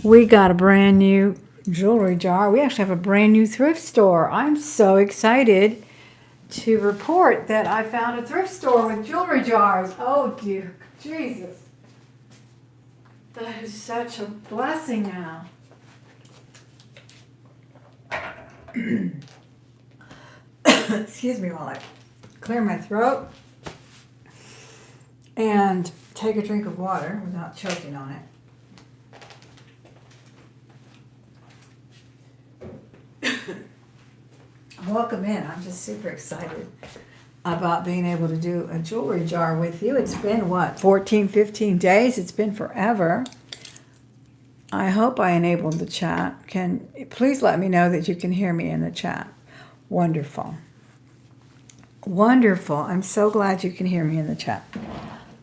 We got a brand new jewelry jar. We actually have a brand new thrift store. I'm so excited to report that I found a thrift store with jewelry jars. Oh, dear Jesus. That is such a blessing now. Excuse me while I clear my throat and take a drink of water without choking on it. Welcome in. I'm just super excited about being able to do a jewelry jar with you. It's been, what, 14, 15 days? It's been forever. I hope I enabled the chat. Please let me know that you can hear me in the chat. Wonderful. Wonderful. I'm so glad you can hear me in the chat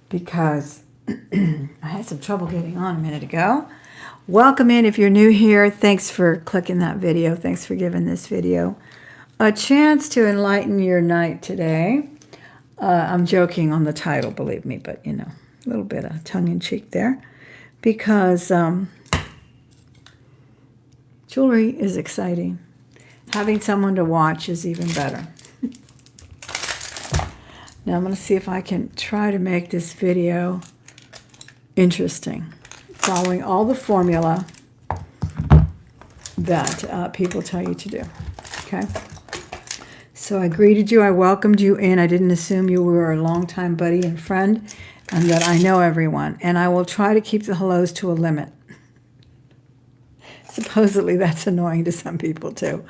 because I had some trouble getting on a minute ago. Welcome in if you're new here. Thanks for clicking that video. Thanks for giving this video a chance to enlighten your night today. I'm joking on the title, believe me, but, you know, a little bit of tongue-in-cheek there because jewelry is exciting. Having someone to watch is even better. Now I'm going to see if I can try to make this video interesting, following all the formula that people tell you to do. Okay? So I greeted you, I welcomed you in. I didn't assume you were a longtime buddy and friend and that I know everyone. And I will try to keep the hellos to a limit. Supposedly that's annoying to some people too.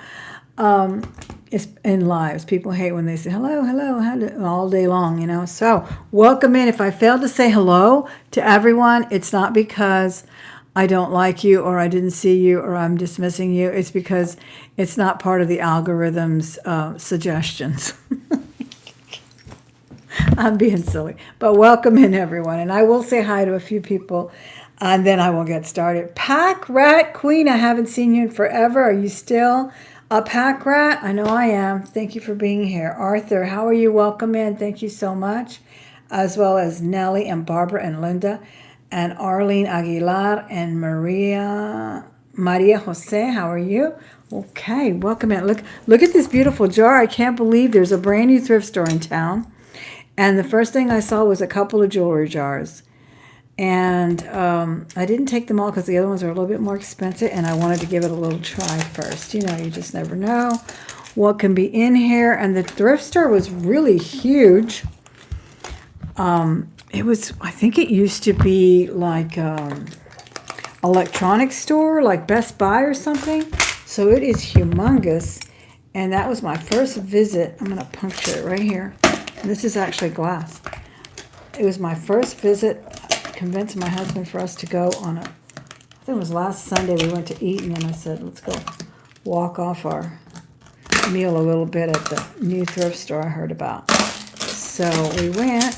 It's in lives. People hate when they say hello, hello, all day long, you know. So welcome in. If I failed to say hello to everyone, it's not because I don't like you or I didn't see you or I'm dismissing you. It's because it's not part of the algorithm's suggestions. I'm being silly. But welcome in, everyone. And I will say hi to a few people, and then I will get started. Pack Rat Queen, I haven't seen you in forever. Are you still a pack rat? I know I am. Thank you for being here. Arthur, how are you? Welcome in. Thank you so much. As well as Nellie and Barbara and Linda and Arlene Aguilar and Maria Jose. How are you? Okay, welcome in. Look at this beautiful jar. I can't believe there's a brand new thrift store in town. And the first thing I saw was a couple of jewelry jars. And I didn't take them all because the other ones are a little bit more expensive, and I wanted to give it a little try first. You know, you just never know what can be in here. And the thrift store was really huge. It was, I think it used to be like electronics store, like Best Buy or something. So it is humongous. And that was my first visit. I'm going to puncture it right here. And this is actually glass. It was my first visit. Convinced my husband for us to go on I think it was last Sunday we went to eat, and then I said, let's go walk off our meal a little bit at the new thrift store I heard about. So we went,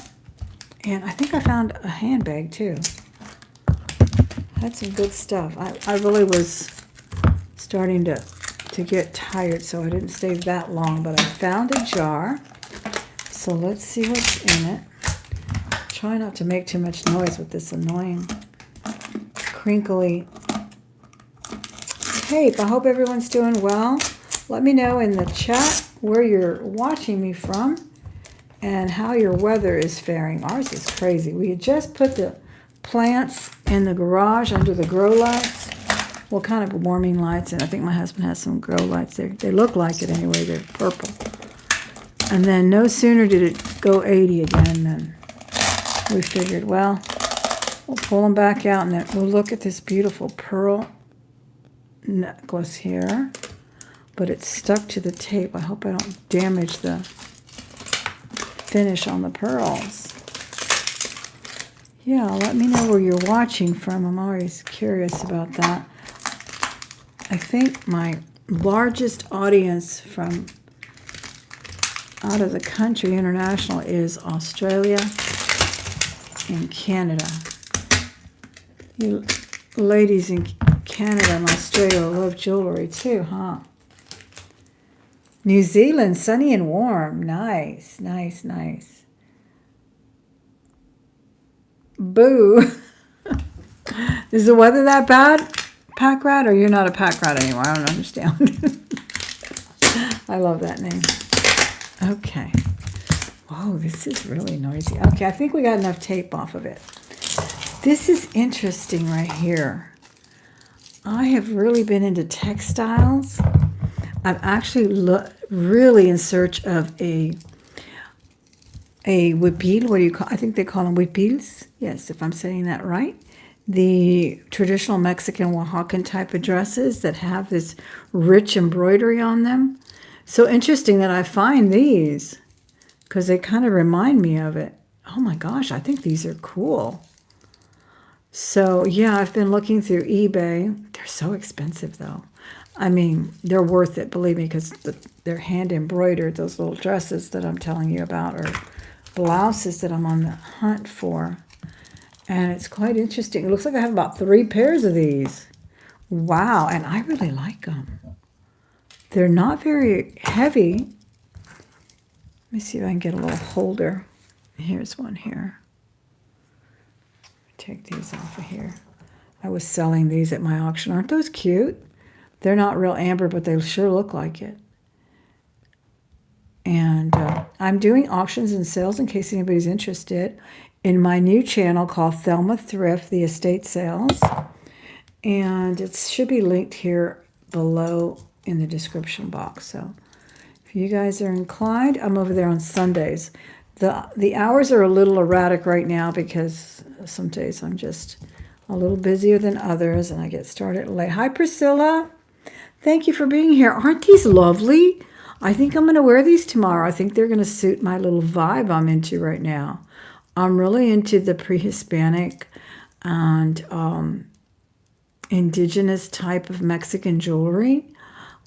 and I think I found a handbag too. Had some good stuff. I really was starting to get tired, so I didn't stay that long, but I found a jar. So let's see what's in it. Try not to make too much noise with this annoying crinkly tape. I hope everyone's doing well. Let me know in the chat where you're watching me from and how your weather is faring. Ours is crazy. We had just put the plants in the garage under the grow lights. Well, kind of warming lights, and I think my husband has some grow lights. They look like it anyway. They're purple. And then no sooner did it go 80 again than we figured, well, we'll pull them back out, and then we'll look at this beautiful pearl necklace here. But it's stuck to the tape. I hope I don't damage the finish on the pearls. Yeah, let me know where you're watching from. I'm always curious about that. I think my largest audience from out of the country, international, is Australia and Canada. You ladies in Canada and Australia love jewelry too, huh? New Zealand, sunny and warm. Nice, nice, nice. Boo. Is the weather that bad? pack rat, or you're not a pack rat anymore? I don't understand. I love that name. Okay. Whoa, this is really noisy. Okay, I think we got enough tape off of it. This is interesting right here. I have really been into textiles. I've actually really in search of a huipil. What do you call? I think they call them huipils. Yes, if I'm saying that right. The traditional Mexican Oaxacan type of dresses that have this rich embroidery on them. So interesting that I find these because they kind of remind me of it. Oh my gosh, I think these are cool. So yeah, I've been looking through eBay. They're so expensive though. I mean, they're worth it, believe me, because they're hand embroidered, those little dresses that I'm telling you about, or blouses that I'm on the hunt for. And it's quite interesting. It looks like I have about 3 pairs of these. Wow, and I really like them. They're not very heavy. Let me see if I can get a little holder. Here's one here. Take these off of here. I was selling these at my auction. Aren't those cute? They're not real amber, but they sure look like it. And I'm doing auctions and sales in case anybody's interested in my new channel called Thelma Thrift, the estate sales. And it should be linked here below in the description box. So if you guys are inclined, I'm over there on Sundays. The hours are a little erratic right now because some days I'm just a little busier than others and I get started late. Hi, Priscilla. Thank you for being here. Aren't these lovely? I think I'm going to wear these tomorrow. I think they're going to suit my little vibe I'm into right now. I'm really into the pre-Hispanic and indigenous type of Mexican jewelry.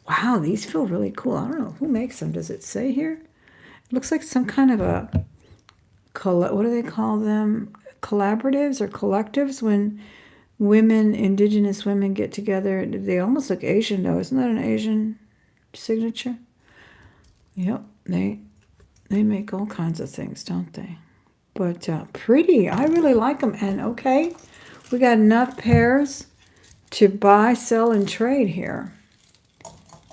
Wow, these feel really cool. I don't know. Who makes them? Does it say here? It looks like some kind of a, what do they call them? Collaboratives or collectives when women, indigenous women get together. They almost look Asian though. Isn't that an Asian signature? Yep, they make all kinds of things, don't they? But pretty. I really like them. And okay, we got enough pairs to buy, sell, and trade here.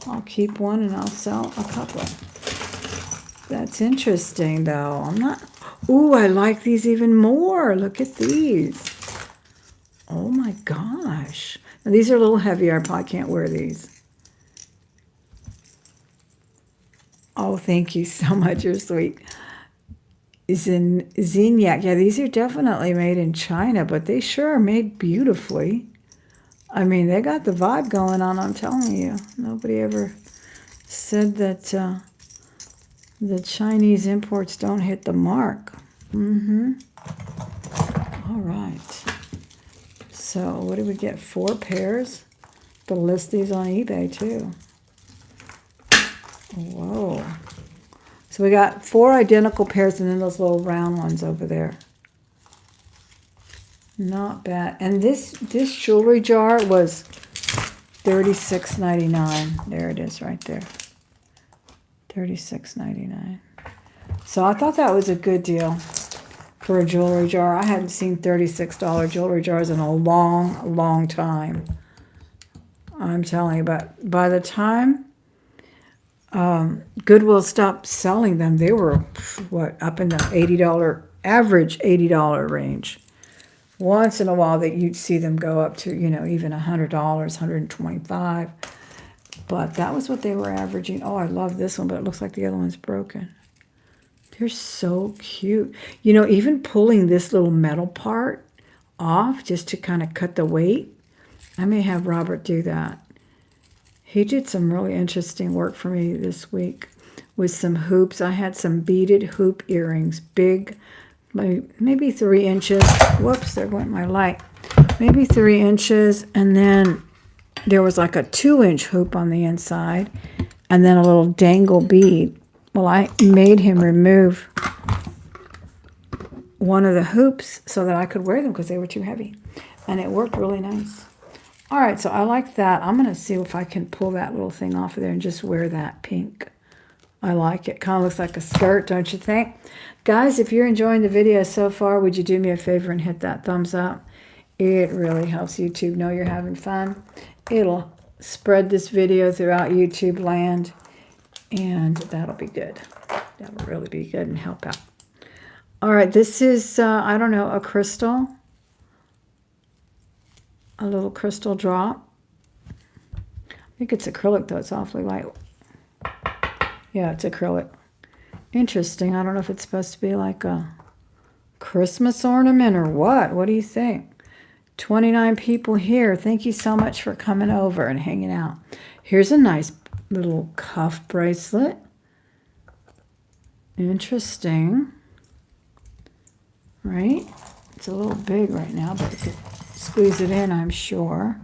I'll keep one and I'll sell a couple. That's interesting, though. I'm not... Ooh, I like these even more. Look at these. Oh, my gosh. Now, these are a little heavier. I probably can't wear these. Oh, thank you so much. You're sweet. Zinyak. Yeah, these are definitely made in China, but they sure are made beautifully. I mean, they got the vibe going on, I'm telling you. Nobody ever said that... the Chinese imports don't hit the mark. All right. So what did we get? 4 pairs? But list these on eBay too. Whoa. So we got 4 identical pairs and then those little round ones over there. Not bad. And this jewelry jar was $36.99. There it is right there. $36.99. So I thought that was a good deal for a jewelry jar. I hadn't seen $36 jewelry jars in a long, long time. I'm telling you, but by the time Goodwill stopped selling them, they were, what, up in the $80, average $80 range. Once in a while that you'd see them go up to, you know, even $100, $125. But that was what they were averaging. Oh, I love this one, but it looks like the other one's broken. They're so cute. You know, even pulling this little metal part off just to kind of cut the weight. I may have Robert do that. He did some really interesting work for me this week with some hoops. I had some beaded hoop earrings, big, maybe 3 inches. Whoops, there went my light. Maybe 3 inches, and then there was like a 2-inch hoop on the inside and then a little dangle bead. Well, I made him remove one of the hoops so that I could wear them because they were too heavy. And it worked really nice. All right, so I like that. I'm going to see if I can pull that little thing off of there and just wear that pink. I like it. Kind of looks like a skirt, don't you think? Guys, if you're enjoying the video so far, would you do me a favor and hit that thumbs up? It really helps YouTube know you're having fun. It'll spread this video throughout YouTube land, and that'll be good. That'll really be good and help out. All right, this is, I don't know, a crystal. A little crystal drop. I think it's acrylic, though. It's awfully light. Yeah, it's acrylic. Interesting. I don't know if it's supposed to be like a Christmas ornament or what. What do you think? 29 people here. Thank you so much for coming over and hanging out. Here's a nice little cuff bracelet. Interesting. Right? It's a little big right now, but you could squeeze it in, I'm sure.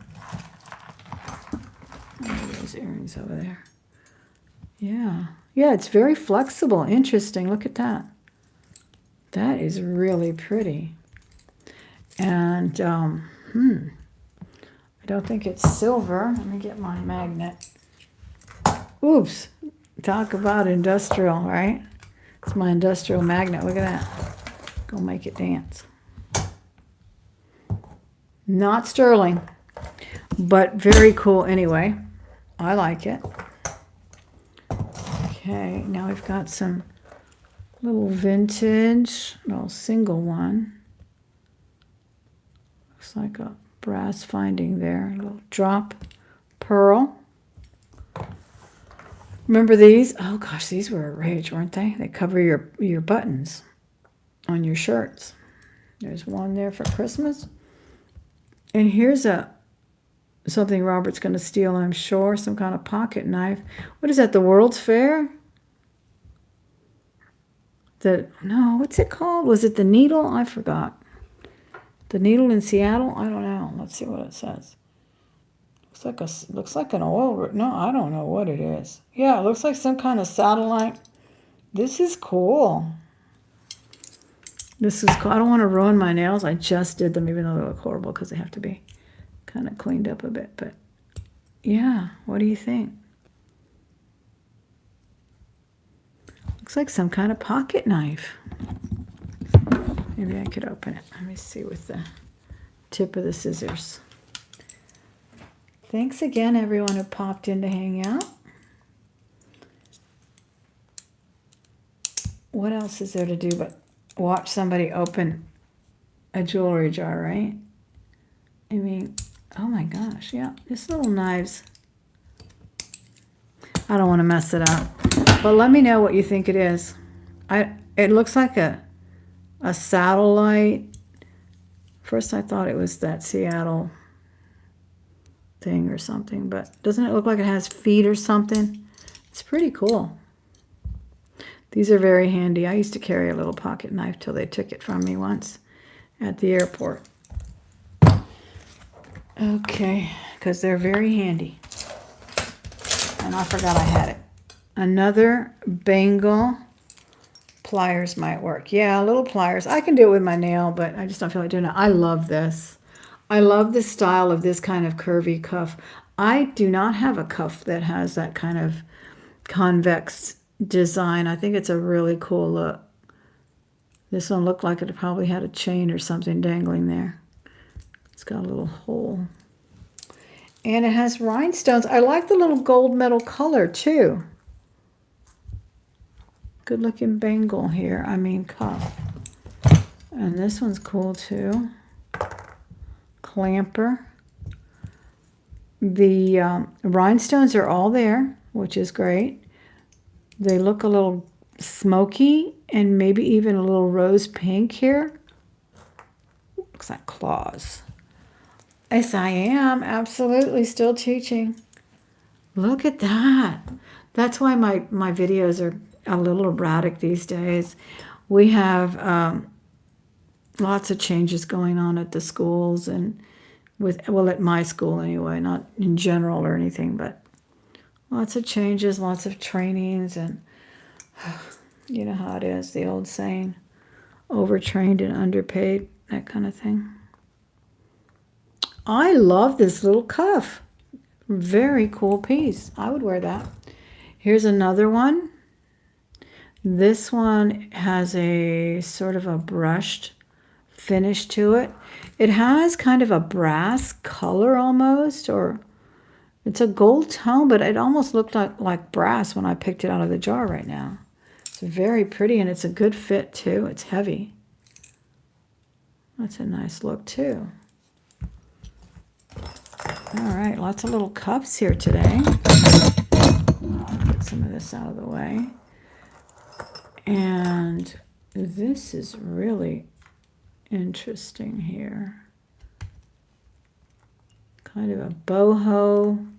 Oh, those earrings over there. Yeah. Yeah, it's very flexible. Interesting. Look at that. That is really pretty. And, I don't think it's silver. Let me get my magnet. Oops. Talk about industrial, right? It's my industrial magnet. Look at that. Go make it dance. Not sterling, but very cool anyway. I like it. Okay, now we've got some little vintage, little single one. Looks like a brass finding there. A little drop pearl. Remember these? Oh gosh, these were a rage, weren't they? They cover your buttons on your shirts. There's one there for Christmas. And here's something Robert's going to steal, I'm sure. Some kind of pocket knife. What is that, the World's Fair? No, what's it called? Was it the Needle? I forgot. The Needle in Seattle? I don't know. Let's see what it says. Looks like an oil. No, I don't know what it is. Yeah, it looks like some kind of satellite. This is cool. This is cool. I don't want to ruin my nails. I just did them, even though they look horrible because they have to be kind of cleaned up a bit. But yeah, what do you think? Looks like some kind of pocket knife. Maybe I could open it. Let me see with the tip of the scissors. Thanks again, everyone who popped in to hang out. What else is there to do but watch somebody open a jewelry jar, right? I mean, oh my gosh, yeah, just little knives. I don't want to mess it up, but let me know what you think it is. It looks like a satellite. First I thought it was that Seattle thing or something, but doesn't it look like it has feet or something? It's pretty cool. These are very handy. I used to carry a little pocket knife till they took it from me once at the airport. Okay, because they're very handy. And I forgot I had it. Another bangle. Pliers might work. Yeah, little pliers. I can do it with my nail, but I just don't feel like doing it. I love this. I love the style of this kind of curvy cuff. I do not have a cuff that has that kind of convex design. I think it's a really cool look. This one looked like it probably had a chain or something dangling there. It's got a little hole. And it has rhinestones. I like the little gold metal color too. Good looking bangle here. I mean cuff. And this one's cool too. Clamper. The rhinestones are all there, which is great. They look a little smoky and maybe even a little rose pink here. Looks like claws. Yes, I am. Absolutely still teaching. Look at that. That's why my videos are a little erratic these days. We have lots of changes going on at the schools and at my school anyway, not in general or anything, but lots of changes, lots of trainings, and you know how it is, the old saying, overtrained and underpaid, that kind of thing. I love this little cuff. Very cool piece. I would wear that. Here's another one. This one has a sort of a brushed finish to it. It has kind of a brass color almost, or it's a gold tone, but it almost looked like brass when I picked it out of the jar right now. It's very pretty, and it's a good fit too. It's heavy. That's a nice look too. All right, lots of little cups here today. I'll get some of this out of the way. And this is really interesting here. Kind of a boho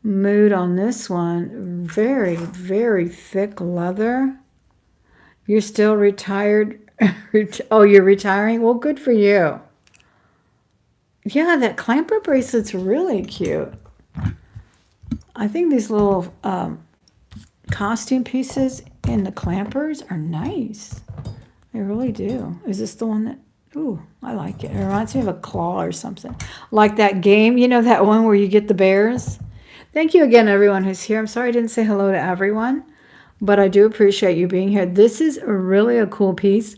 mood on this one. Very, very thick leather. You're still retired? Oh, you're retiring? Well, good for you. Yeah, that clamper bracelet's really cute. I think these little costume pieces in the clampers are nice. I really do. Is this the one that... Ooh, I like it. It reminds me of a claw or something. Like that game, you know, that one where you get the bears? Thank you again, everyone who's here. I'm sorry I didn't say hello to everyone, but I do appreciate you being here. This is really a cool piece.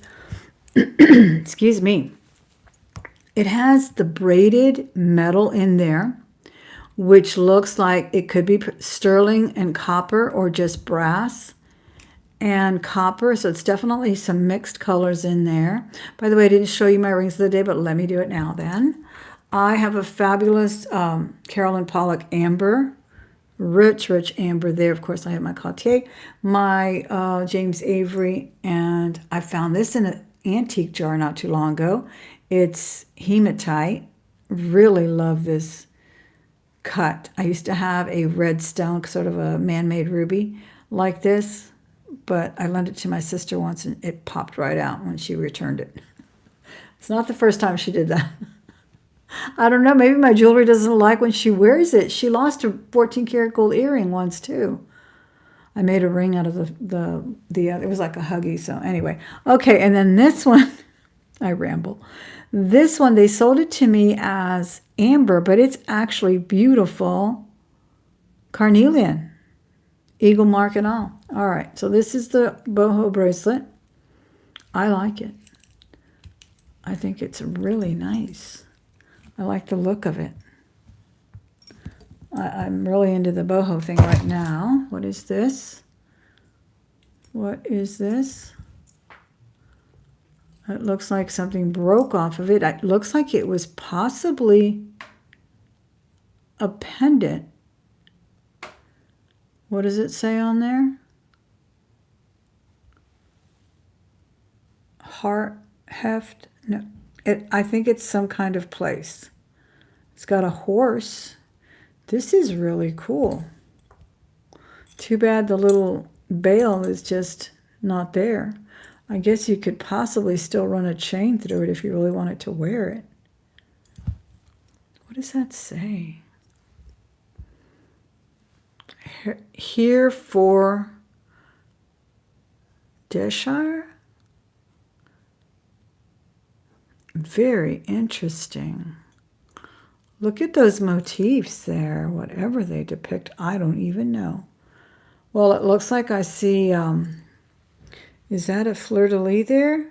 Excuse me. It has the braided metal in there, which looks like it could be sterling and copper or just brass and copper. So it's definitely some mixed colors in there. By the way, I didn't show you my rings of the day, but let me do it now then. I have a fabulous Carolyn Pollock amber. Rich, rich amber there. Of course, I have my Cartier, my James Avery, and I found this in an antique jar not too long ago. It's hematite. Really love this cut. I used to have a red stone, sort of a man-made ruby like this, but I lent it to my sister once, and it popped right out when she returned it. It's not the first time she did that. I don't know. Maybe my jewelry doesn't like when she wears it. She lost a 14-karat gold earring once, too. I made a ring out of it was like a huggy. So anyway. Okay, and then this one, I ramble. This one, they sold it to me as amber, but it's actually beautiful carnelian. Eagle mark and all. All right, so this is the boho bracelet. I like it. I think it's really nice. I like the look of it. I'm really into the boho thing right now. What is this? What is this? It looks like something broke off of it. It looks like it was possibly a pendant. What does it say on there? Heart, heft, no. I think it's some kind of place. It's got a horse. This is really cool. Too bad the little bail is just not there. I guess you could possibly still run a chain through it if you really wanted to wear it. What does that say? Here for Deshire? Very interesting. Look at those motifs there. Whatever they depict, I don't even know. Well, it looks like I see, is that a fleur-de-lis there?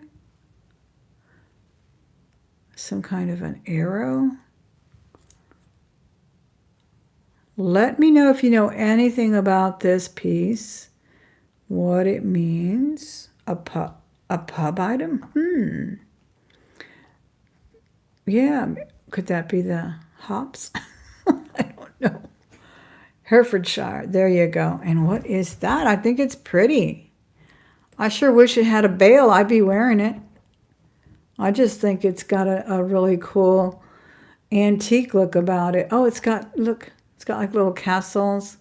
Some kind of an arrow? Let me know if you know anything about this piece, what it means. A pub item? Yeah, could that be the hops? I don't know. Herefordshire, there you go. And what is that? I think it's pretty. I sure wish it had a bail. I'd be wearing it. I just think it's got a really cool antique look about it. Oh, it's got, look, it's got like little castles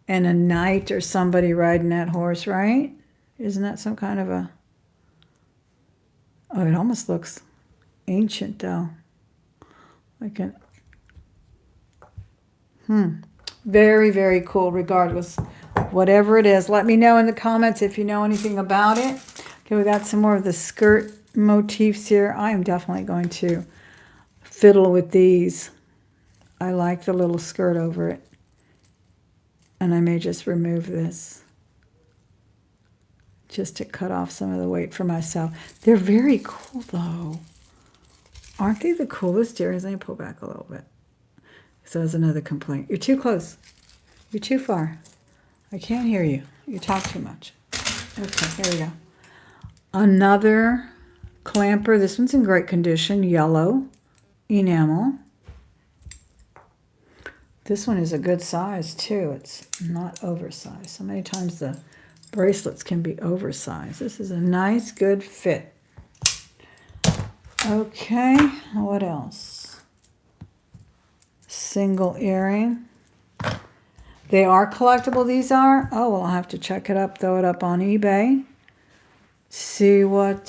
and a knight or somebody riding that horse, right? Isn't that some kind of a... Oh, it almost looks ancient, though. Like an... Very, very cool, regardless. Whatever it is, let me know in the comments if you know anything about it. Okay, we got some more of the skirt motifs here. I am definitely going to fiddle with these. I like the little skirt over it. And I may just remove this. just to cut off some of the weight for myself. They're very cool, though. Aren't they the coolest earrings? Let me pull back a little bit. So that's another complaint. You're too close. You're too far. I can't hear you. You talk too much. Okay, here we go. Another clamper. This one's in great condition. Yellow enamel. This one is a good size, too. It's not oversized. So many times the bracelets can be oversized. This is a nice, good fit. Okay, what else? Single earring. They are collectible, these are. Oh, well, I'll have to check it up, throw it up on eBay. See what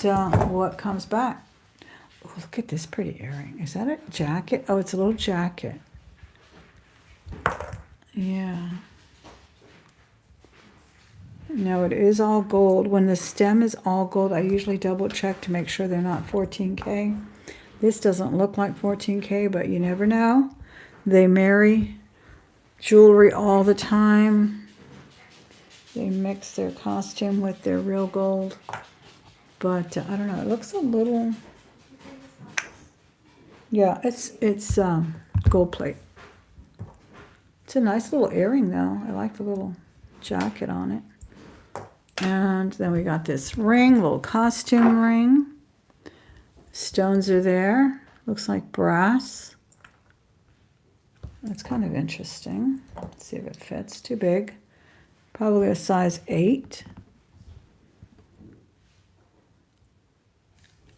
comes back. Oh, look at this pretty earring. Is that a jacket? Oh, it's a little jacket. Yeah. No, it is all gold. When the stem is all gold, I usually double check to make sure they're not 14K. This doesn't look like 14K, but you never know. They marry jewelry all the time. They mix their costume with their real gold. But I don't know, it looks a little, yeah, it's gold plate. It's a nice little earring, though. I like the little jacket on it. And then we got this ring, little costume ring. Stones are there. Looks like brass. That's kind of interesting. Let's see if it fits. Too big. Probably a size 8.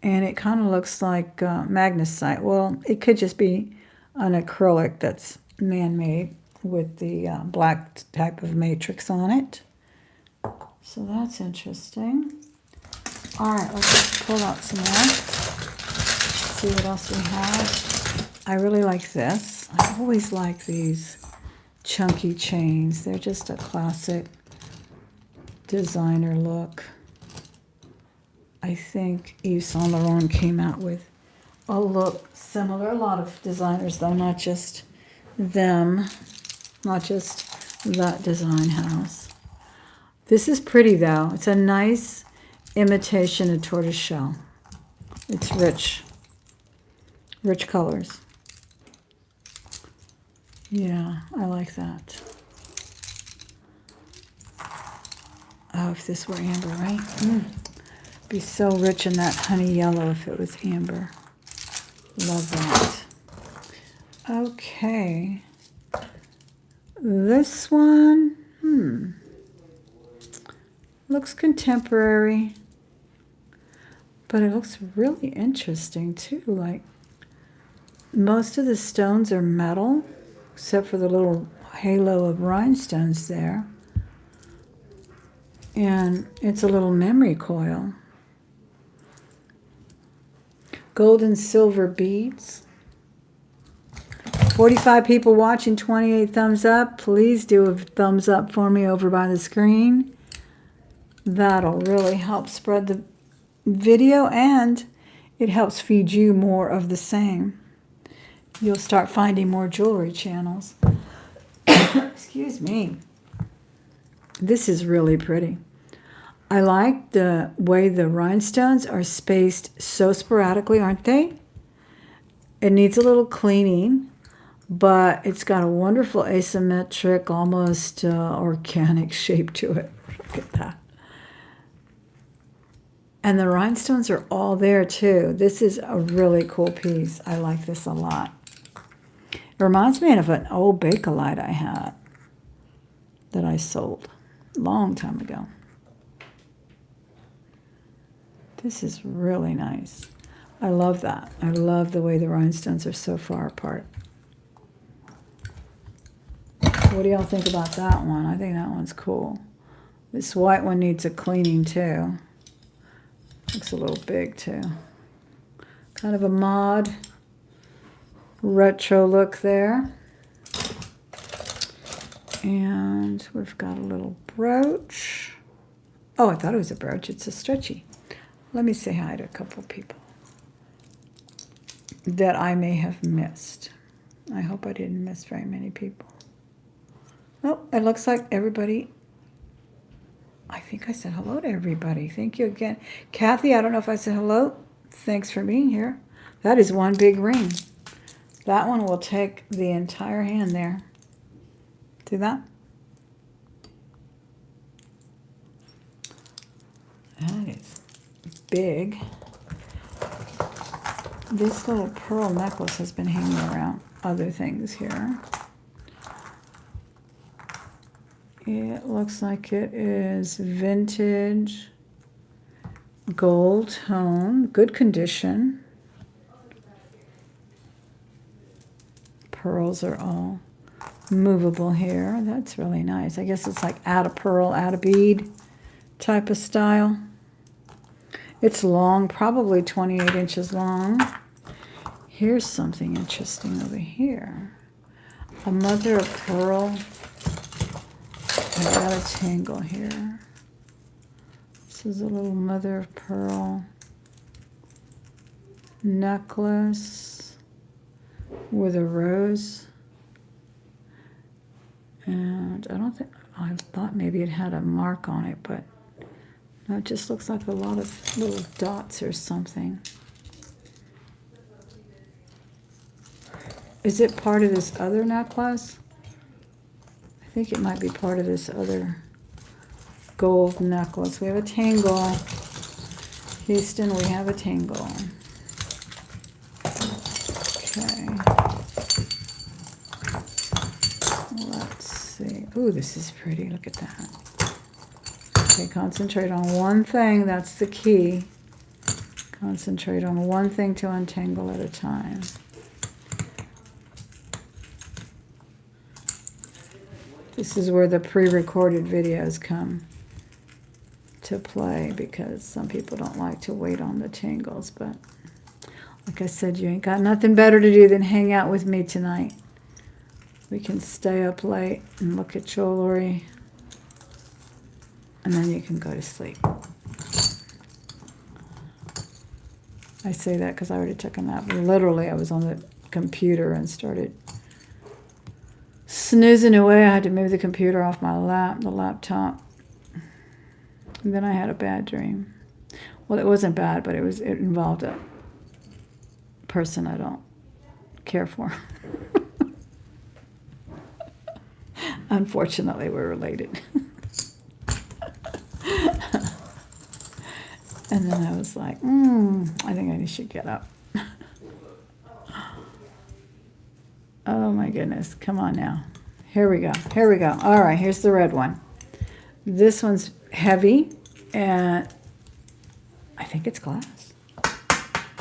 And it kind of looks like magnesite. Well, it could just be an acrylic that's man-made with the black type of matrix on it. So that's interesting. All right, let's pull out some more. See what else we have. I really like this. I always like these chunky chains. They're just a classic designer look. I think Yves Saint Laurent came out with a look similar. A lot of designers, though, not just them. Not just that design house. This is pretty, though. It's a nice imitation of tortoiseshell. It's rich. Rich colors. Yeah, I like that. Oh, if this were amber, right? Be so rich in that honey yellow if it was amber. Love that. Okay. This one, looks contemporary, but it looks really interesting too. Like, most of the stones are metal, except for the little halo of rhinestones there. And it's a little memory coil. Gold and silver beads. 45 people watching, 28 thumbs up. Please do a thumbs up for me over by the screen. That'll really help spread the video, and it helps feed you more of the same. You'll start finding more jewelry channels. Excuse me. This is really pretty. I like the way the rhinestones are spaced so sporadically, aren't they? It needs a little cleaning, but it's got a wonderful asymmetric, almost organic shape to it. Look at that. And the rhinestones are all there, too. This is a really cool piece. I like this a lot. It reminds me of an old Bakelite I had that I sold a long time ago. This is really nice. I love that. I love the way the rhinestones are so far apart. What do y'all think about that one? I think that one's cool. This white one needs a cleaning, too. Looks a little big, too. Kind of a mod retro look there. And we've got a little brooch. Oh, I thought it was a brooch. It's a stretchy. Let me say hi to a couple people that I may have missed. I hope I didn't miss very many people. Oh, it looks like everybody I think I said hello to everybody. Thank you again. Kathy, I don't know if I said hello. Thanks for being here. That is one big ring. That one will take the entire hand there. See that? That is big. This little pearl necklace has been hanging around other things here. It looks like it is vintage gold tone, good condition. Pearls are all movable here. That's really nice. I guess it's like add a pearl, add a bead type of style. It's long, probably 28 inches long. Here's something interesting over here. A mother of pearl. I got a tangle here. This is a little mother of pearl necklace with a rose. And I thought maybe it had a mark on it, but no, it just looks like a lot of little dots or something. Is it part of this other necklace? I think it might be part of this other gold necklace. We have a tangle. Houston, we have a tangle. Okay. Let's see. Ooh, this is pretty. Look at that. Okay, concentrate on one thing. That's the key. Concentrate on one thing to untangle at a time. This is where the pre-recorded videos come to play because some people don't like to wait on the tangles. But like I said, you ain't got nothing better to do than hang out with me tonight. We can stay up late and look at jewelry. And then you can go to sleep. I say that because I already took a nap. Literally, I was on the computer and started snoozing away. I had to move the computer off my the laptop. And then I had a bad dream. Well, it wasn't bad, but it involved a person I don't care for. Unfortunately, we're related. And then I was like, I think I should get up. Oh my goodness, come on now. Here we go, here we go. All right, here's the red one. This one's heavy, and I think it's glass.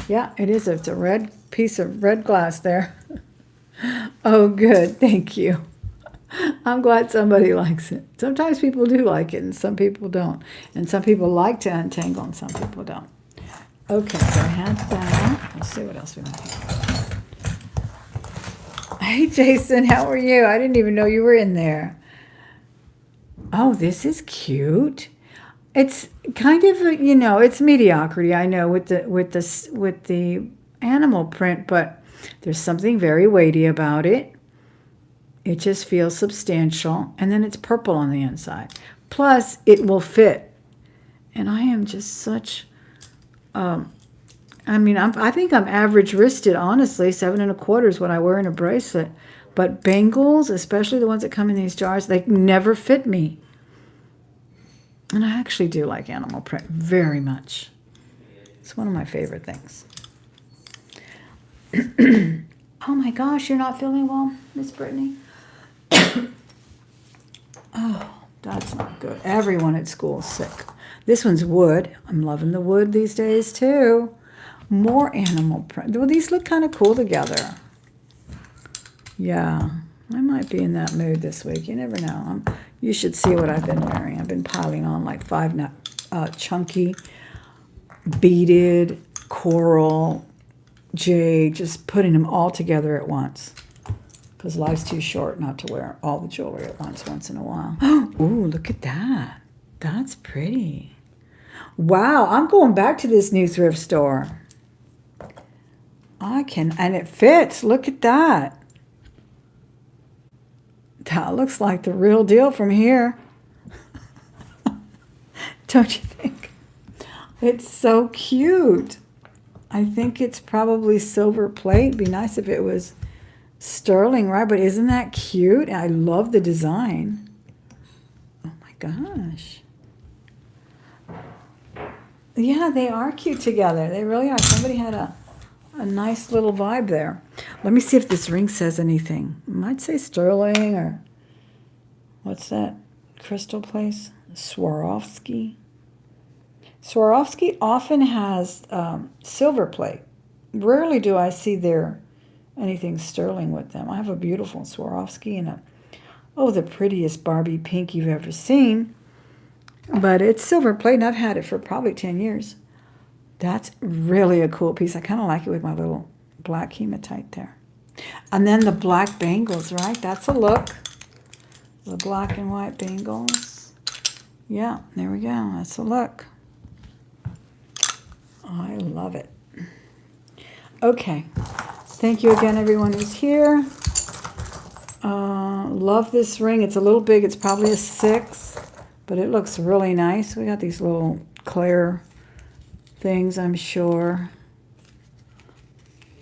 Yeah, it is. It's a red piece of red glass there. Oh, good, thank you. I'm glad somebody likes it. Sometimes people do like it, and some people don't. And some people like to untangle, and some people don't. Okay, so I had that. Let's see what else we got here. Hey, Jason, how are you? I didn't even know you were in there. Oh, this is cute. It's kind of, it's mediocrity, I know, with the animal print, but there's something very weighty about it. It just feels substantial, and then it's purple on the inside. Plus, it will fit. And I am just such, I think I'm average wristed, honestly. 7 1/4 is what I wear in a bracelet. But bangles, especially the ones that come in these jars, they never fit me. And I actually do like animal print very much. It's one of my favorite things. Oh my gosh, you're not feeling well, Miss Brittany? Oh, that's not good. Everyone at school is sick. This one's wood. I'm loving the wood these days too. More animal print. Well, these look kind of cool together. Yeah, I might be in that mood this week. You never know. You should see what I've been wearing. I've been piling on like 5 chunky, beaded, coral, jade, just putting them all together at once. Because life's too short not to wear all the jewelry at once in a while. Ooh, look at that. That's pretty. Wow, I'm going back to this new thrift store. And it fits. Look at that. That looks like the real deal from here. Don't you think? It's so cute. I think it's probably silver plate. Be nice if it was sterling, right? But isn't that cute? I love the design. Oh my gosh. Yeah, they are cute together. They really are. Somebody had a nice little vibe there. Let me see if this ring says anything. It might say sterling or what's that crystal place? Swarovski. Swarovski often has silver plate. Rarely do I see anything sterling with them. I have a beautiful Swarovski and the prettiest Barbie pink you've ever seen. But it's silver plate, and I've had it for probably 10 years. That's really a cool piece. I kind of like it with my little black hematite there. And then the black bangles, right? That's a look. The black and white bangles. Yeah, there we go. That's a look. I love it. Okay. Thank you again, everyone who's here. Love this ring. It's a little big. It's probably a 6, but it looks really nice. We got these little clear things, I'm sure.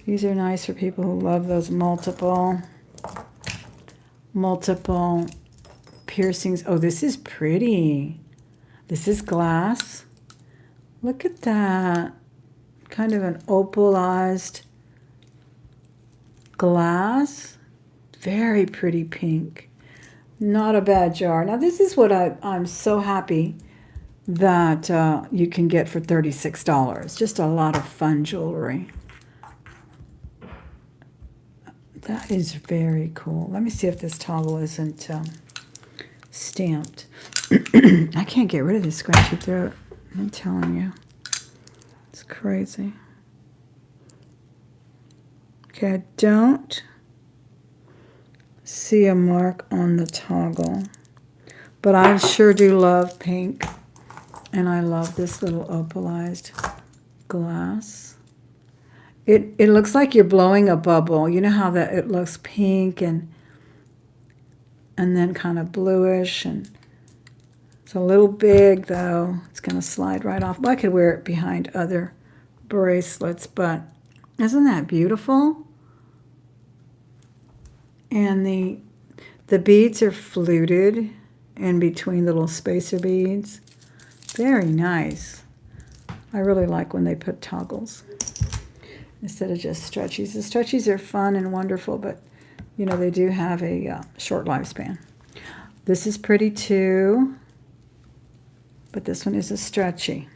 These are nice for people who love those multiple piercings. Oh, this is pretty. This is glass. Look at that. Kind of an opalized glass. Very pretty pink. Not a bad jar. Now, this is what I'm so happy that you can get for $36. Just a lot of fun jewelry. That is very cool. Let me see if this toggle isn't stamped. I can't get rid of this scratchy throat. I'm telling you. It's crazy. Okay, I don't see a mark on the toggle, but I sure do love pink, and I love this little opalized glass. It looks like you're blowing a bubble. You know how that it looks pink and then kind of bluish, and it's a little big though. It's going to slide right off. Well, I could wear it behind other bracelets, but isn't that beautiful? And the beads are fluted in between little spacer beads. Very nice. I really like when they put toggles instead of just stretchies. The stretchies are fun and wonderful, but you know, they do have a short lifespan. This is pretty too, but this one is a stretchy.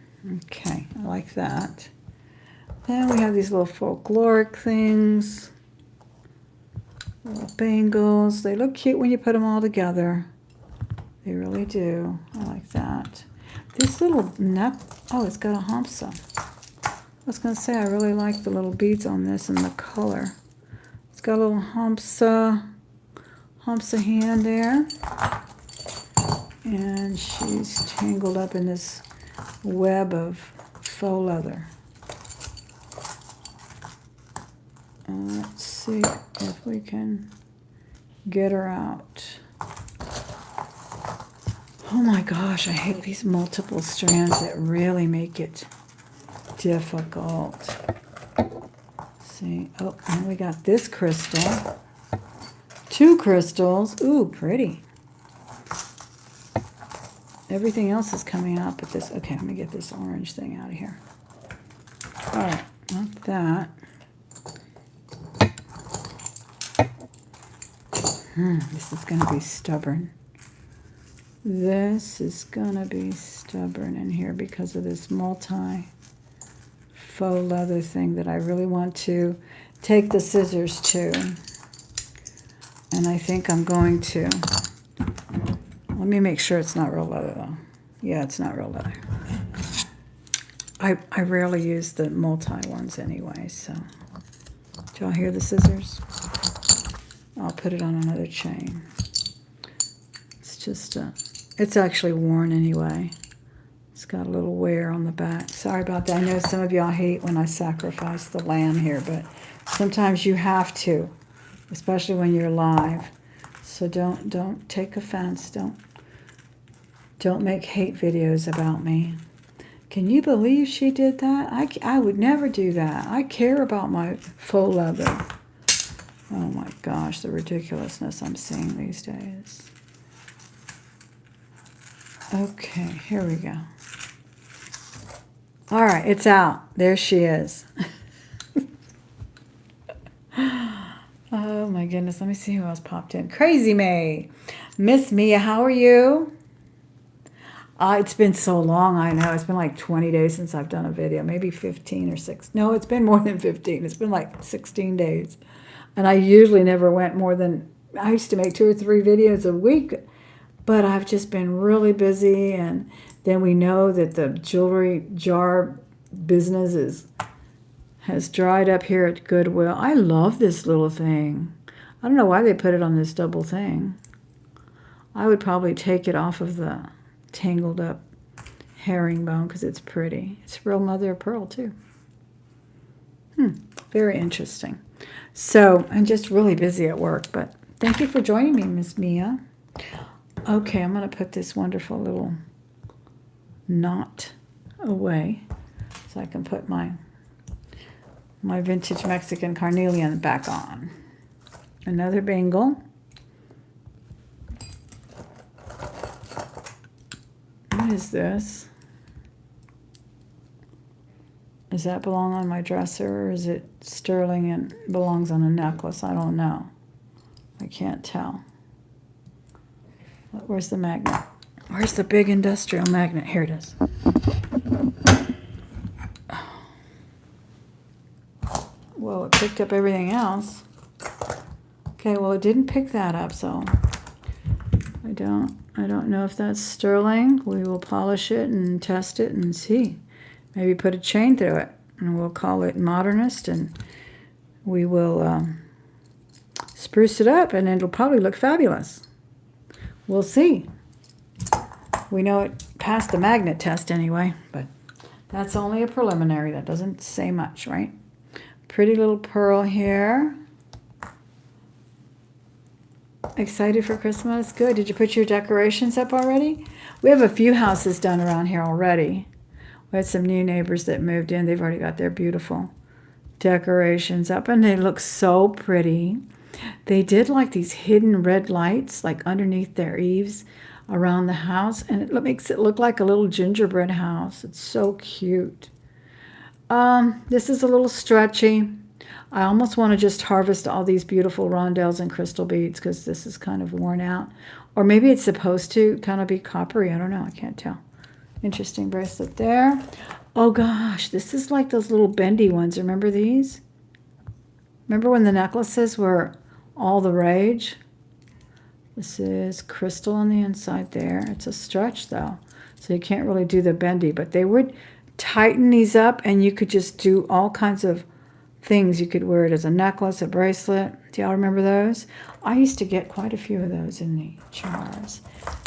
Okay, I like that. Then we have these little folkloric things. Little bangles. They look cute when you put them all together. They really do. I like that. This little neck, oh, it's got a hamsa. I was going to say, I really like the little beads on this and the color. It's got a little hamsa hand there. And she's tangled up in this web of faux leather. Let's see if we can get her out. Oh my gosh, I hate these multiple strands that really make it difficult. Let's see, oh, and we got this crystal. 2 crystals. Ooh, pretty. Everything else is coming out but this. Okay, let me get this orange thing out of here. All right, not that. This is going to be stubborn. This is going to be stubborn in here because of this faux leather thing that I really want to take the scissors to. And I think I'm going to. Let me make sure it's not real leather though. Yeah, it's not real leather. I rarely use the multi ones anyway, so. Do y'all hear the scissors? I'll put it on another chain. It's just, it's actually worn anyway. It's got a little wear on the back. Sorry about that. I know some of y'all hate when I sacrifice the lamb here, but sometimes you have to, especially when you're live. So don't take offense. Don't make hate videos about me. Can you believe she did that? I would never do that. I care about my faux leather. Oh my gosh, the ridiculousness I'm seeing these days. Okay, here we go. All right, it's out. There she is. Oh my goodness, let me see who else popped in. Crazy May. Miss Mia, how are you? It's been so long, I know. It's been like 20 days since I've done a video. Maybe 15 or 6. No, it's been more than 15. It's been like 16 days. And I usually never went more than, I used to make 2 or 3 videos a week. But I've just been really busy. And then we know that the jewelry jar business has dried up here at Goodwill. I love this little thing. I don't know why they put it on this double thing. I would probably take it off of the tangled up herringbone because it's pretty. It's real mother of pearl too. Very interesting. So I'm just really busy at work, but thank you for joining me, Miss Mia. Okay, I'm going to put this wonderful little knot away so I can put my vintage Mexican carnelian back on. Another bangle. What is this? Does that belong on my dresser, or is it sterling and belongs on a necklace? I don't know. I can't tell. Where's the magnet? Where's the big industrial magnet? Here it is. Well, it picked up everything else. Okay, well, it didn't pick that up, so I don't know if that's sterling. We will polish it and test it and see. Maybe put a chain through it, and we'll call it modernist, and we will spruce it up, and it'll probably look fabulous. We'll see. We know it passed the magnet test anyway, but that's only a preliminary. That doesn't say much, right? Pretty little pearl here. Excited for Christmas? Good. Did you put your decorations up already? We have a few houses done around here already. We had some new neighbors that moved in. They've already got their beautiful decorations up, and they look so pretty. They did like these hidden red lights like underneath their eaves around the house, and it makes it look like a little gingerbread house. It's so cute. This is a little stretchy. I almost want to just harvest all these beautiful rondelles and crystal beads because this is kind of worn out. Or maybe it's supposed to kind of be coppery. I don't know. I can't tell. Interesting bracelet there. Oh gosh, this is like those little bendy ones. Remember these? Remember when the necklaces were all the rage? This is crystal on the inside there. It's a stretch though, so you can't really do the bendy, but they would tighten these up and you could just do all kinds of things. You could wear it as a necklace, a bracelet. Do y'all remember those? I used to get quite a few of those in the jars.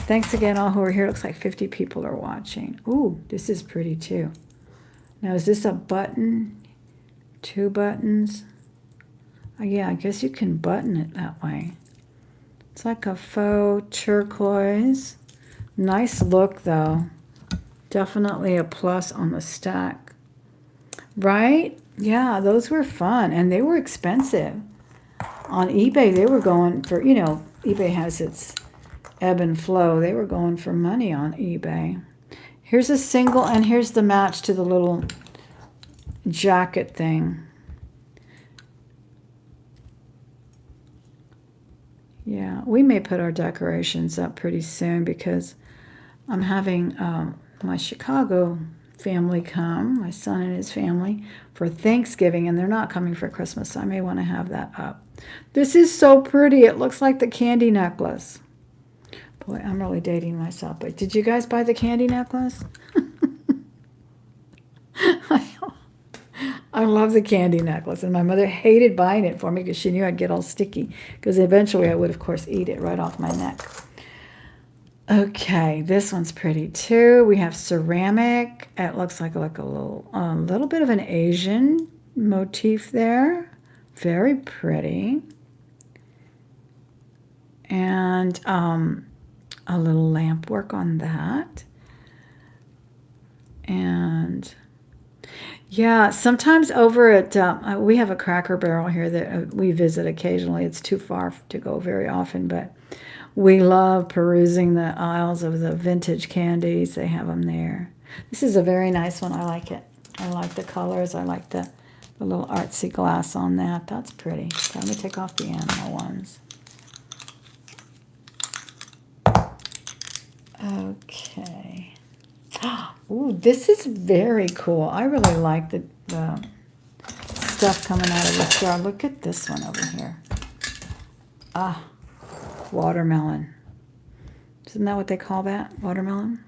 Thanks again all who are here. Looks like 50 people are watching. Ooh, this is pretty too. Now is this a button? 2 buttons? Oh, yeah, I guess you can button it that way. It's like a faux turquoise. Nice look though. Definitely a plus on the stack. Right? Yeah, those were fun, and they were expensive. On eBay, they were going for, you know, eBay has its ebb and flow. They were going for money on eBay. Here's a single, and here's the match to the little jacket thing. Yeah, we may put our decorations up pretty soon because I'm having my Chicago family come, my son and his family, for Thanksgiving, and they're not coming for Christmas, so I may want to have that up. This is so pretty. It looks like the candy necklace. Boy, I'm really dating myself, but did you guys buy the candy necklace? I love the candy necklace, and my mother hated buying it for me because she knew I'd get all sticky, because eventually I would, of course, eat it right off my neck. Okay, this one's pretty too. We have ceramic. It looks like a little bit of an Asian motif there. Very pretty. And a little lamp work on that. And yeah, sometimes over at, we have a Cracker Barrel here that we visit occasionally. It's too far to go very often, but we love perusing the aisles of the vintage candies. They have them there. This is a very nice one. I like it. I like the colors. I like the little artsy glass on that. That's pretty. Okay, let me take off the animal ones. Okay. Ooh, this is very cool. I really like the stuff coming out of this jar. Look at this one over here. Ah, watermelon. Isn't that what they call that? Watermelon?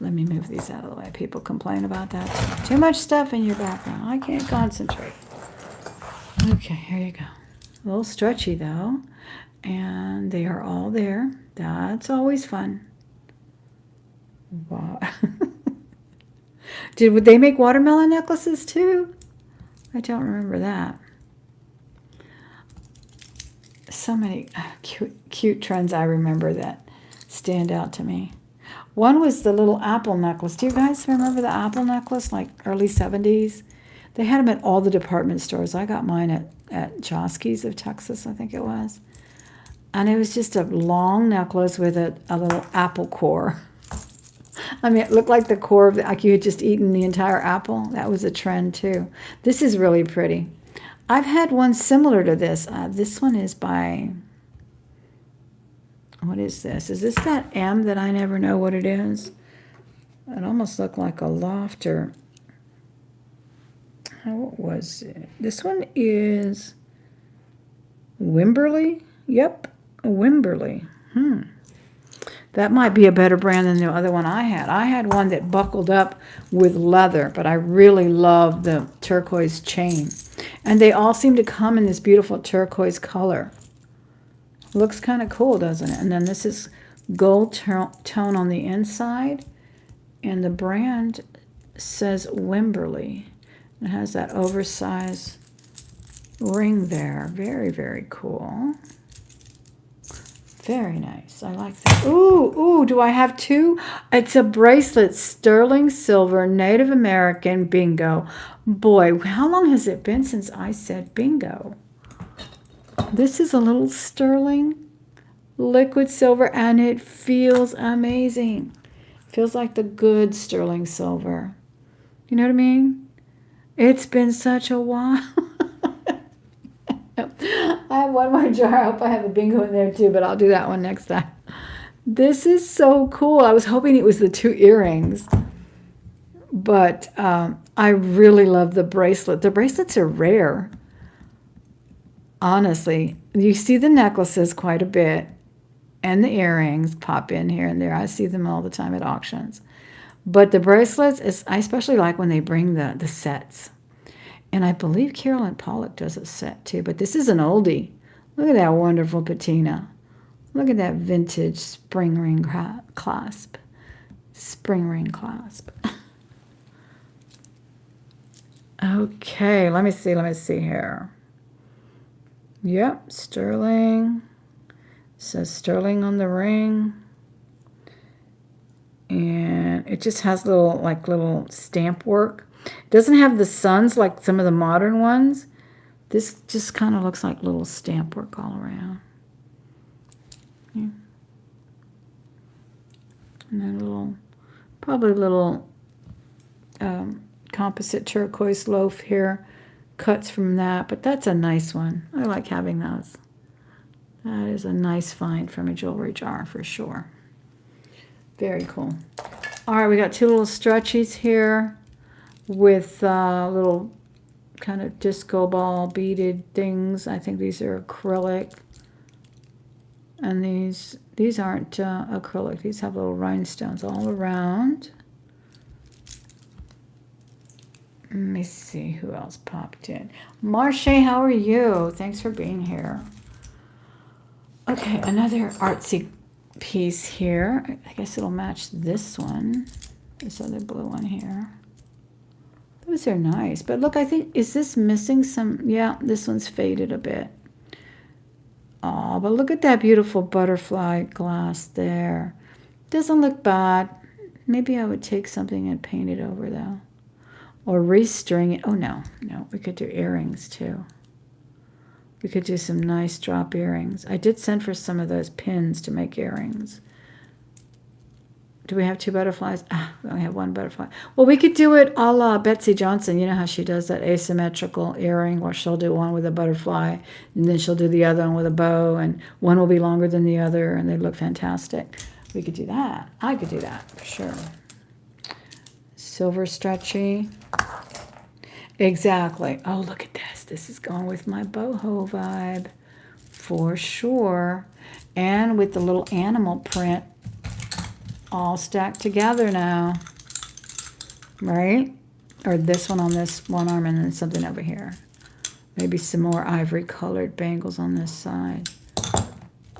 Let me move these out of the way. People complain about that. Too much stuff in your background. I can't concentrate. Okay, here you go. A little stretchy though. And they are all there. That's always fun. Wow. Would they make watermelon necklaces too? I don't remember that. So many cute trends I remember that stand out to me. One was the little apple necklace. Do you guys remember the apple necklace, like early 70s? They had them at all the department stores. I got mine at Josky's of Texas, I think it was. And it was just a long necklace with a little apple core. I mean, it looked like the core of like you had just eaten the entire apple. That was a trend too. This is really pretty. I've had one similar to this. This one is by, what is this? Is this that M that I never know what it is? It almost looked like a loft or, what was it? This one is Wimberley. Yep, Wimberley. That might be a better brand than the other one I had. I had one that buckled up with leather, but I really love the turquoise chain. And they all seem to come in this beautiful turquoise color. Looks kind of cool, doesn't it? And then this is gold tone on the inside. And the brand says Wimberley. It has that oversized ring there. Very, very cool. Very nice. I like that. Ooh, do I have two? It's a bracelet, sterling silver, Native American bingo. Boy, how long has it been since I said bingo? This is a little sterling liquid silver, and it feels amazing. Feels like the good sterling silver. You know what I mean? It's been such a while. I have one more jar. I hope I have a bingo in there too, but I'll do that one next time. This is so cool. I was hoping it was the two earrings, but I really love the bracelet. The bracelets are rare. Honestly, you see the necklaces quite a bit, and the earrings pop in here and there. I see them all the time at auctions. But the bracelets, I especially like when they bring the sets. And I believe Carolyn Pollock does a set too, but this is an oldie. Look at that wonderful patina. Look at that vintage spring ring clasp. Spring ring clasp. Okay, let me see here. Yep, sterling. It says sterling on the ring. And it just has little stamp work. It doesn't have the suns like some of the modern ones. This just kind of looks like little stamp work all around. Yeah. And then probably little composite turquoise loaf here, cuts from that, but that's a nice one. I like having those. That is a nice find from a jewelry jar for sure. Very cool. All right, we got two little stretchies here with little kind of disco ball beaded things. I think these are acrylic. And these aren't acrylic. These have little rhinestones all around. Let me see who else popped in. Marche, how are you? Thanks for being here. Okay, another artsy piece here. I guess it'll match this one. This other blue one here. Those are nice. But look, I think, is this missing some? Yeah, this one's faded a bit. Oh, but look at that beautiful butterfly glass there. Doesn't look bad. Maybe I would take something and paint it over though. Or restring it. Oh no, we could do earrings too. We could do some nice drop earrings. I did send for some of those pins to make earrings. Do we have 2 butterflies? We only have 1 butterfly. Well, we could do it a la Betsy Johnson. You know how she does that asymmetrical earring where she'll do one with a butterfly and then she'll do the other one with a bow, and one will be longer than the other and they look fantastic. We could do that. I could do that for sure. Silver stretchy. Exactly. Oh, look at this. This is going with my boho vibe for sure. And with the little animal print all stacked together now. Right? Or this one on this one arm and then something over here. Maybe some more ivory colored bangles on this side.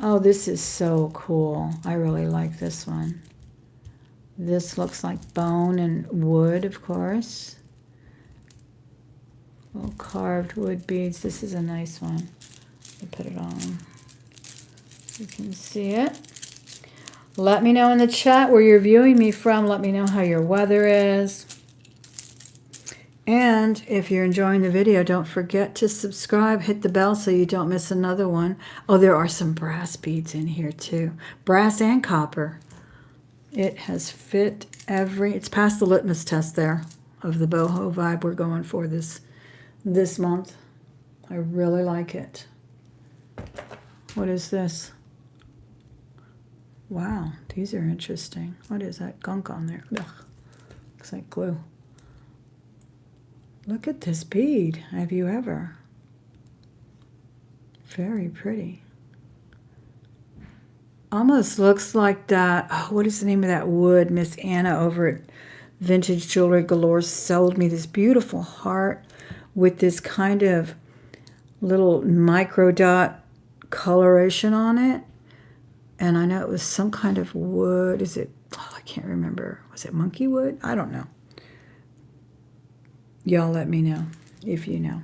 Oh, this is so cool. I really like this one. This looks like bone and wood, of course. Little carved wood beads. This is a nice one. I'll put it on. You can see it. Let me know in the chat where you're viewing me from. Let me know how your weather is. And if you're enjoying the video, don't forget to subscribe. Hit the bell so you don't miss another one. Oh, there are some brass beads in here too. Brass and copper. It has fit it's past the litmus test there of the boho vibe we're going for this month. I really like it. What is this? Wow, these are interesting. What is that gunk on there? Ugh, looks like glue. Look at this bead. Have you ever? Very pretty. Almost looks like that. Oh, what is the name of that wood? Miss Anna over at Vintage Jewelry Galore sold me this beautiful heart with this kind of little micro dot coloration on it. And I know it was some kind of wood. Is it? Oh, I can't remember. Was it monkey wood? I don't know. Y'all let me know if you know.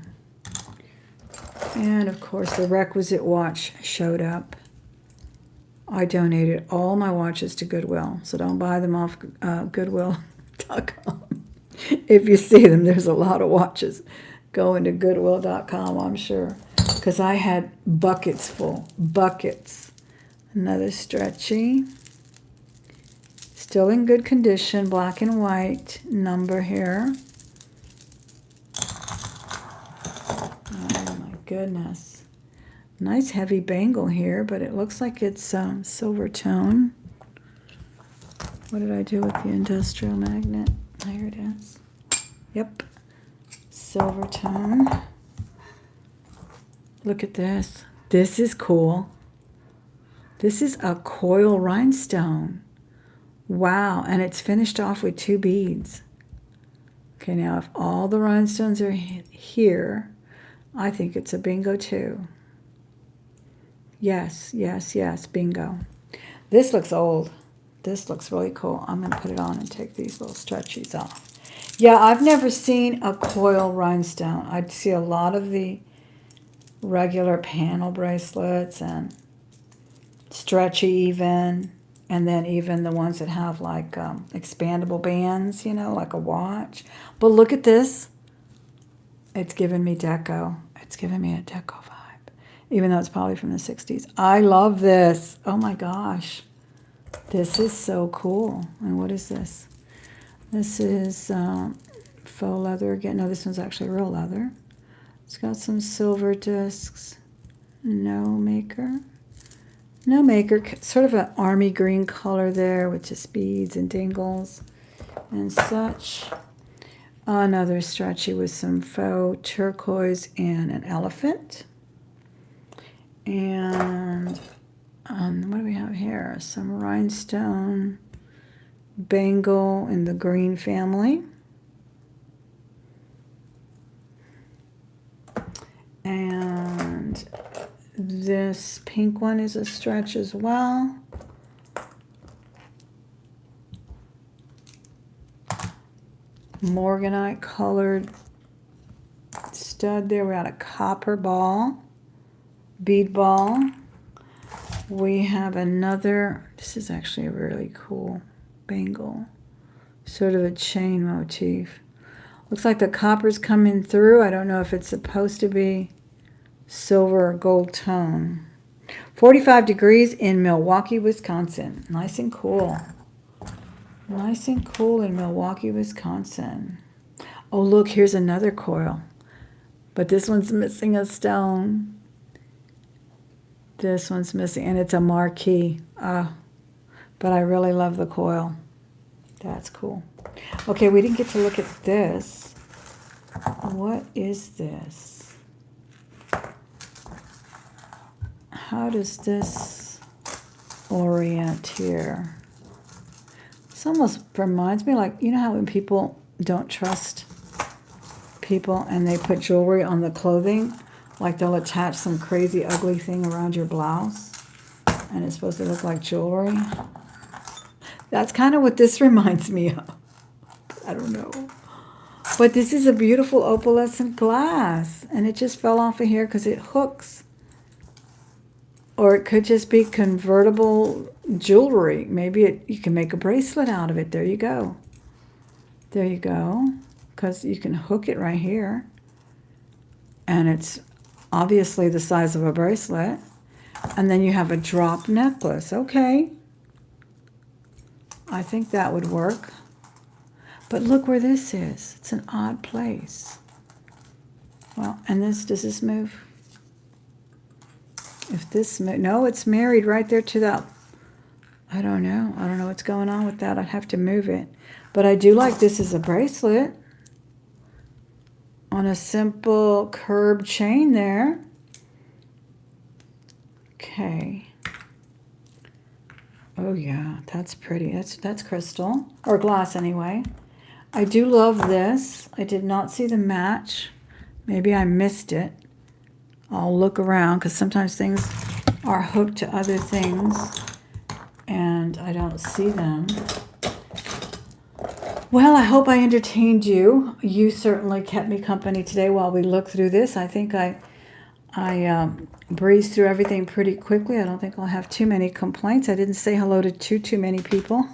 And of course the requisite watch showed up. I donated all my watches to Goodwill, so don't buy them off Goodwill.com. If you see them, there's a lot of watches going to Goodwill.com, I'm sure, because I had buckets full, buckets. Another stretchy, still in good condition, black and white number here. Oh my goodness. Nice heavy bangle here, but it looks like it's silver tone. What did I do with the industrial magnet? There it is. Yep. Silver tone. Look at this. This is cool. This is a coil rhinestone. Wow, and it's finished off with 2 beads. Okay, now if all the rhinestones are here, I think it's a bingo too. Yes, yes, yes, bingo. This looks old. This looks really cool. I'm going to put it on and take these little stretchies off. Yeah, I've never seen a coil rhinestone. I see a lot of the regular panel bracelets and stretchy even, and then even the ones that have like expandable bands, you know, like a watch. But look at this. It's giving me deco. It's giving me a deco vibe, even though it's probably from the 60s. I love this. Oh my gosh. This is so cool. And what is this? This is faux leather again. No, this one's actually real leather. It's got some silver discs. No maker. No maker. Sort of an army green color there with just beads and dingles and such. Another stretchy with some faux turquoise and an elephant. And what do we have here? Some rhinestone bangle in the green family. And this pink one is a stretch as well. Morganite colored stud there. We got a copper ball, bead ball. We have another, this is actually a really cool bangle. Sort of a chain motif. Looks like the copper's coming through. I don't know if it's supposed to be silver or gold tone. 45 degrees in Milwaukee, Wisconsin. Nice and cool. Nice and cool in Milwaukee, Wisconsin. Oh, look, here's another coil. But this one's missing a stone. This one's missing, and it's a marquee. But I really love the coil. That's cool. Okay, we didn't get to look at this. What is this? How does this orient here? This almost reminds me, like, you know how when people don't trust people and they put jewelry on the clothing? Like they'll attach some crazy ugly thing around your blouse and it's supposed to look like jewelry. That's kind of what this reminds me of. I don't know. But this is a beautiful opalescent glass. And it just fell off of here because it hooks. Or it could just be convertible jewelry. Maybe you can make a bracelet out of it. There you go. There you go. Because you can hook it right here. And it's obviously the size of a bracelet. And then you have a drop necklace. Okay. I think that would work. But look where this is. It's an odd place. Well, and this, does this move? If this, no, it's married right there to that. I don't know. I don't know what's going on with that. I'd have to move it. But I do like this as a bracelet. On a simple curb chain there. Okay. Oh yeah, that's pretty. That's crystal. Or glass anyway. I do love this. I did not see the match. Maybe I missed it. I'll look around because sometimes things are hooked to other things and I don't see them. Well, I hope I entertained you. You certainly kept me company today while we looked through this. I think I breezed through everything pretty quickly. I don't think I'll have too many complaints. I didn't say hello to too many people.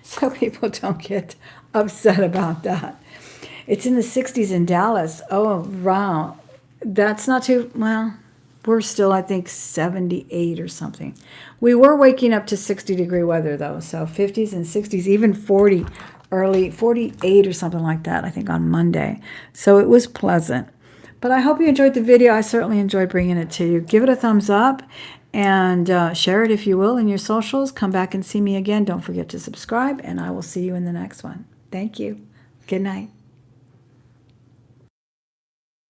So people don't get upset about that. It's in the 60s in Dallas. Oh, wow. That's not too, well, we're still, I think, 78 or something. We were waking up to 60-degree weather, though. So 50s and 60s, even 40, early 48 or something like that, I think, on Monday. So it was pleasant. But I hope you enjoyed the video. I certainly enjoyed bringing it to you. Give it a thumbs up and share it if you will in your socials. Come back and see me again. Don't forget to subscribe, and I will see you in the next one. Thank you. Good night.